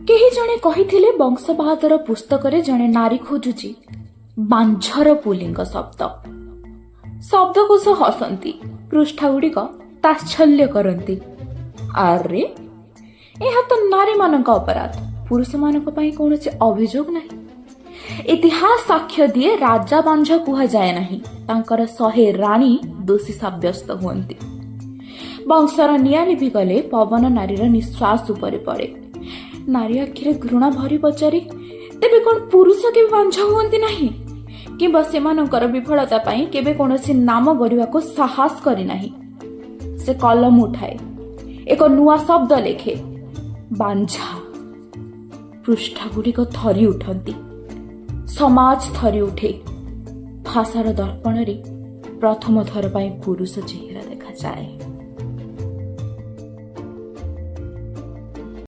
କେହି ଜଣେ କହିଥିଲେ ବଂଶବାଦର ପୁସ୍ତକରେ ଜଣେ ନାରୀ ଖୋଜୁଛି ବାଞ୍ଝର ପୁଲିଙ୍ଗ ଶବ୍ଦ। ଶବ୍ଦକୋଷ ହସନ୍ତି, ପୃଷ୍ଠାଗୁଡ଼ିକ ତାଚ୍ଛଲ୍ୟ କରନ୍ତି। ଆରେ, ଏହା ତ ନାରୀମାନଙ୍କ ଅପରାଧ, ପୁରୁଷମାନଙ୍କ ପାଇଁ କୌଣସି ଅଭିଯୋଗ ନାହିଁ। ଇତିହାସ ସାକ୍ଷ୍ୟ ଦିଏ ରାଜା ବାଞ୍ଝ କୁହାଯାଏ ନାହିଁ, ତାଙ୍କର 100 ରାଣୀ ଦୋଷୀ ସାବ୍ୟସ୍ତ ହୁଅନ୍ତି। ବଂଶର ନିଆଁ ଲିଭିଗଲେ ପବନ ନାରୀର ନିଶ୍ୱାସ ଉପରେ ପଡ଼େ। ନାରୀ ଆଖିରେ ଘୃଣା ଭରି ପଚାରେ, ତେବେ କ'ଣ ପୁରୁଷ କେବେ ବାଞ୍ଝ ହୁଅନ୍ତି ନାହିଁ? କିମ୍ବା ସେମାନଙ୍କର ବିଫଳତା ପାଇଁ କେବେ କୌଣସି ନାମ ଗଢ଼ିବାକୁ ସାହସ କରିନାହିଁ? ସେ କଲମ ଉଠାଏ, ଏକ ନୂଆ ଶବ୍ଦ ଲେଖେ, ବାଞ୍ଝା। ପୃଷ୍ଠାଗୁଡ଼ିକ ଥରି ଉଠନ୍ତି, ସମାଜ ଥରି ଉଠେ। ଭାଷାର ଦର୍ପଣରେ ପ୍ରଥମ ଥର ପାଇଁ ପୁରୁଷ ଚେହେରା ଦେଖାଯାଏ।